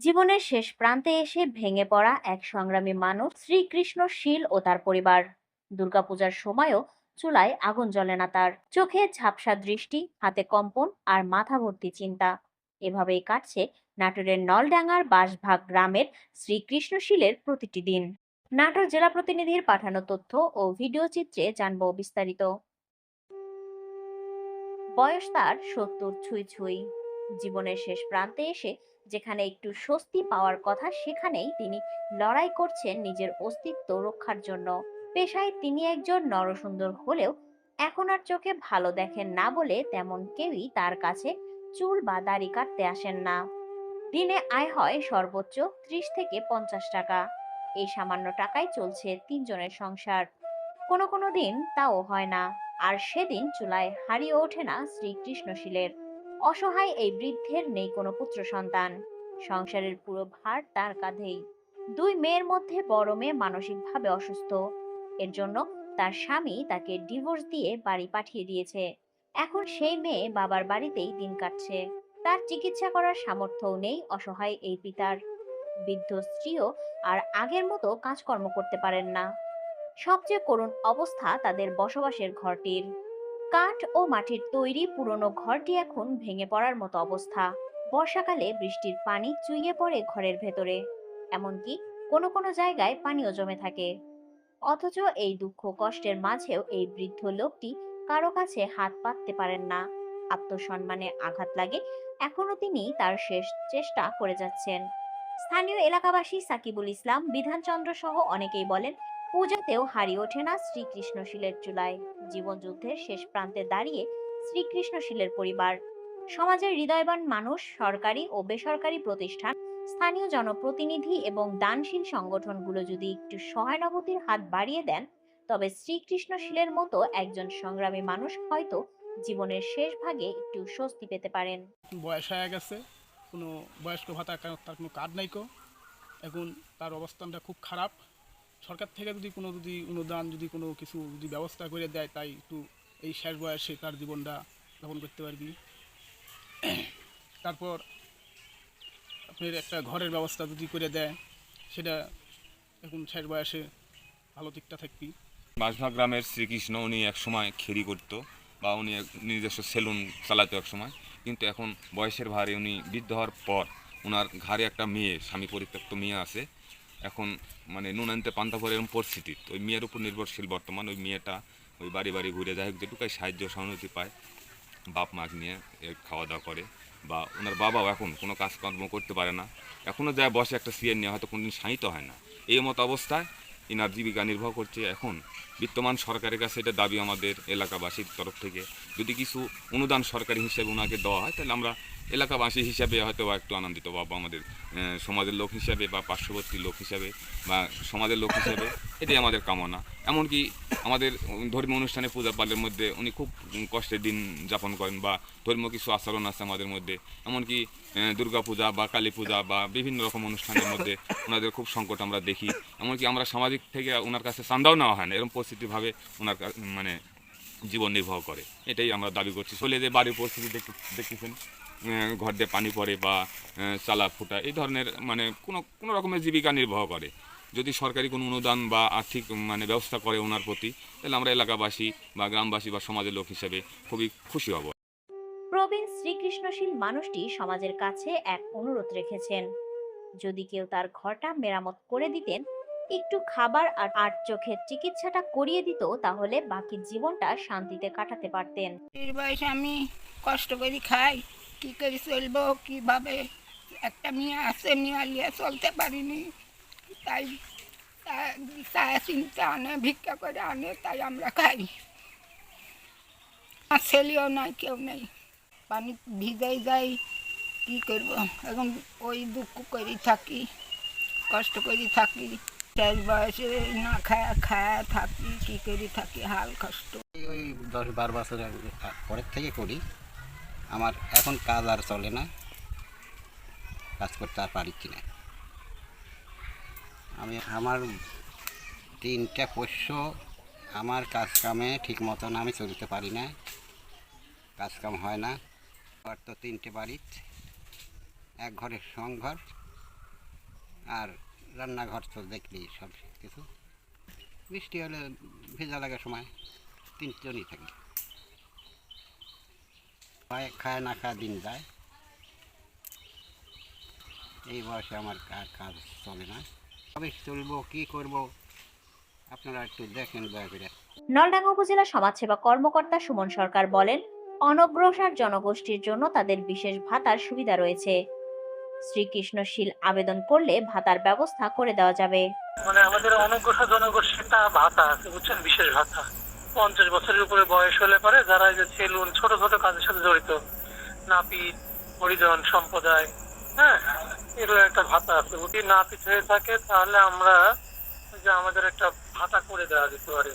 জীবনের শেষ প্রান্তে এসে ভেঙে পড়া এক সংগ্রামী মানুষ শ্রীকৃষ্ণ শীল ও তার পরিবার। দুর্গাপূজার সময়ও চুলায় আগুন জ্বলে না তার, চোখে ঝাপসা দৃষ্টি, হাতে কম্পন আর মাথা ভর্তি চিন্তা। এভাবেই কাটছে নাটোরের নলডাঙ্গার বাঁশভাগ গ্রামের শ্রীকৃষ্ণশীলের প্রতিটি দিন। নাটোর জেলা প্রতিনিধির পাঠানো তথ্য ও ভিডিও চিত্রে জানবো বিস্তারিত। বয়স তার ৭০ ছুঁই ছুঁই। জীবনের শেষ প্রান্তে এসে যেখানে একটু স্বস্তি পাওয়ার কথা সেখানেই তিনি লড়াই করছেন নিজের অস্তিত্ব রক্ষার জন্য। পেশায় তিনি একজন নরসুন্দর হলেও এখন আর চোখে ভালো দেখেন না বলে তেমন কেউই তার কাছে চুল বা দাড়ি কাটতে আসেন না। দিনে আয় হয় সর্বোচ্চ ৩০ থেকে ৫০ টাকা। এই সামান্য টাকায় চলছে তিনজনের সংসার। কোনো কোনো দিন তাও হয় না। আর সেদিন চুলায় হারিয়ে ওঠে না শ্রীকৃষ্ণশীলের। অসহায় এই বৃদ্ধের নেই কোনো পুত্র সন্তান। সংসারের পুরো ভার তার কাঁধেই। দুই মেয়ের মধ্যে বড় মেয়ে মানসিকভাবে অসুস্থ। এর জন্য তার স্বামী তাকে ডিভোর্স দিয়ে বাড়ি পাঠিয়ে দিয়েছে। এখন সেই মেয়ে বাবার বাড়িতেই দিন কাটছে। তার চিকিৎসা করার সামর্থ্যও নেই অসহায় এই পিতার। বৃদ্ধ স্ত্রীও আর আগের মতো কাজকর্ম করতে পারেন না। সবচেয়ে করুণ অবস্থা তাদের বসবাসের ঘরটির। কাঠ ও মাটির তৈরি পুরনো ঘরটি এখন ভেঙে পড়ার মতো অবস্থা। বর্ষাকালে বৃষ্টির পানি চুইয়ে পড়ে ঘরের ভেতরে। এমনকি কোনো কোনো জায়গায় পানিও জমে থাকে। অথচ এই দুঃখ কষ্টের মাঝেও এই বৃদ্ধ লোকটি কারো কাছে হাত পাততে পারেন না। আত্মসম্মানে আঘাত লাগে, এখনো তিনি তার শেষ চেষ্টা করে যাচ্ছেন। স্থানীয় এলাকাবাসী সাকিবুল ইসলাম, বিধানচন্দ্র সহ অনেকেই বলেন, পূজাতেও হারিয়ে ওঠে না শ্রীকৃষ্ণশীলের চুলায়। জীবনযুদ্ধের শেষ প্রান্তে দাঁড়িয়ে শ্রীকৃষ্ণশীলের পরিবার। সমাজের হৃদয়বান মানুষ, সরকারি ও বেসরকারি প্রতিষ্ঠান, স্থানীয় জনপ্রতিনিধি এবং দানশীল সংগঠনগুলো যদি একটু সহানুভূতির হাত বাড়িয়ে দেন, তবে শ্রীকৃষ্ণশীলের মতো একজন সংগ্রামী মানুষ হয়তো জীবনের শেষ ভাগে একটু স্বস্তি পেতে পারেন। বয়স হয়ে গেছে, কোনো বয়স্ক ভাতা তার কোনো কার্ড নাই কো। এখন তার অবস্থানটা খুব খারাপ। সরকার থেকে যদি অনুদান যদি কোনো কিছু যদি ব্যবস্থা করে দেয়, তাই একটু এই শেষ বয়সে তার জীবনটা যাপন করতে পারবি। তারপর আপনার একটা ঘরের ব্যবস্থা যদি করে দেয়, সেটা এখন শেষ বয়সে ভালো দিকটা থাকবি। বাঁশভাগ গ্রামের শ্রীকৃষ্ণ উনি একসময় খেরি করতো বা উনি নিজস্ব সেলুন চালাতো একসময়, কিন্তু এখন বয়সের ভারে উনি বৃদ্ধ হওয়ার পর ওনার ঘাড়ে একটা মেয়ে, স্বামী পরিত্যক্ত মেয়ে আছে। এখন মানে নুন আনতে পান্তা পরে এরকম পরিস্থিতি, তো ওই মেয়ের উপর নির্ভরশীল বর্তমান। ওই মেয়েটা ওই বাড়ি বাড়ি ঘুরে যায়, যেটুকাই সাহায্য সহানুভূতি পায় বাপ মাকে নিয়ে খাওয়া দাওয়া করে। বা ওনার বাবাও এখন কোনো কাজকর্ম করতে পারে না, এখনও যায় বসে একটা সিএন নিয়ে, হয়তো কোনোদিন শায়িত হয় না। এই মতো অবস্থায় এনার জীবিকা নির্ভর করছে। এখন বিদ্যমান সরকারের কাছে এটা দাবি আমাদের এলাকাবাসীর তরফ থেকে, যদি কিছু অনুদান সরকারি হিসেবে ওনাকে দেওয়া হয়, তাহলে আমরা এলাকাবাসী হিসাবে হয়তো বা একটু আনন্দিত, বা আমাদের সমাজের লোক হিসাবে বা পার্শ্ববর্তী লোক হিসাবে বা সমাজের লোক হিসাবে এটাই আমাদের কামনা। এমনকি আমাদের ধর্মীয় অনুষ্ঠানে পূজা পালের মধ্যে উনি খুব কষ্টের দিন যাপন করেন, বা ধর্মীয় কিছু আচরণ আছে আমাদের মধ্যে। এমনকি দুর্গা পূজা বা কালী পূজা বা বিভিন্ন রকম অনুষ্ঠানের মধ্যে ওনাদের খুব সংকট আমরা দেখি। এমনকি আমরা সামাজিক থেকে ওনার কাছে চান্দাও নেওয়া হয় না, এরকম পরিস্থিতিভাবে ওনার মানে জীবন নির্বাহ করে। এটাই আমরা দাবি করছি। চলে যে বাড়ির পরিস্থিতি দেখতেছেন, ঘর দিয়ে পানি পড়ে বা চালা ফুটা এই ধরনের মানে কোনো রকমের জীবিকা নির্বাহ করে। যদি সরকারি কোনো অনুদান বা আর্থিক মানে ব্যবস্থা করে ওনার প্রতি, তাহলে আমরা এলাকাবাসী বা গ্রামবাসী বা সমাজের লোক হিসেবে খুবই খুশি হব। প্রবীণ শ্রীকৃষ্ণশীল মানুষটি সমাজের কাছে এক অনুরোধ রেখেছেন, যদি কেউ তার ঘরটা মেরামত করে দিতেন, একটু খাবার আর আর চোখের চিকিৎসাটা করিয়ে দিত, তাহলে বাকি জীবনটা শান্তিতে কাটাতে পারতেন। এই বয়সে আমি কষ্ট করে খাই, কি করে চলবো, কিভাবে? একটা মেয়ে আছে, মেয়ে নিয়ে চলতে পারিনি, তাই চায়া চিন্তা আনে, ভিক্ষা করে আনে, তাই আমরা খাই। আর ছেলেও নাই, কেউ নেই, পানি ভিজাই যাই, কি করবো? এখন ওই দুঃখ করেই থাকি, কষ্ট করে থাকি। শেষ বয়সে না খায়া খায়া থাকি, কি করে থাকি, হাল কষ্ট। ওই 10-12 বছর পরের থেকে করি। আমার এখন কাজ আর চলে না, কাজ করতে আর পারছি না। আমার 3টা পোষ্য, আমার কাজ কামে ঠিক মতন আমি চলতে পারি না, কাজ কাম হয় না। আর তো 3টে বাড়িতে, এক ঘরের সংঘর, আর রান্নাঘর তো দেখলি সব কিছু। বৃষ্টি হলে ভেজা লাগার সময় তিনজনই থাকি, খায় না খায় দিন যায়। এই বয়সে আমার কাজ চলে না, কবে চলবো কী করব আপনারা একটু দেখেন দয়া করে। নলডাঙ্গা উপজেলা সমাজসেবা কর্মকর্তা সুমন সরকার বলেন, অনগ্রসর জনগোষ্ঠীর জন্য তাদের বিশেষ ভাতার সুবিধা রয়েছে। শ্রীকৃষ্ণশীল আবেদন করলে ভাতার ব্যবস্থা করে দেওয়া যাবে। মানে আমাদের অনগ্রসর জনগোষ্ঠীটা ভাতা আছে বুঝছেন, বিশেষ ভাতা। 50 বছরের উপরে বয়স হলে পরে যারা এই যে সেলুন ছোট ছোট কাজের সাথে জড়িত, নাপিত, হরিজন সম্প্রদায়, হ্যাঁ, এগুলো একটা ভাতা আছে। যদি নাপিত হয়ে থাকে তাহলে আমরা যে আমাদের একটা ভাতা করে দেওয়া যেতে পারে।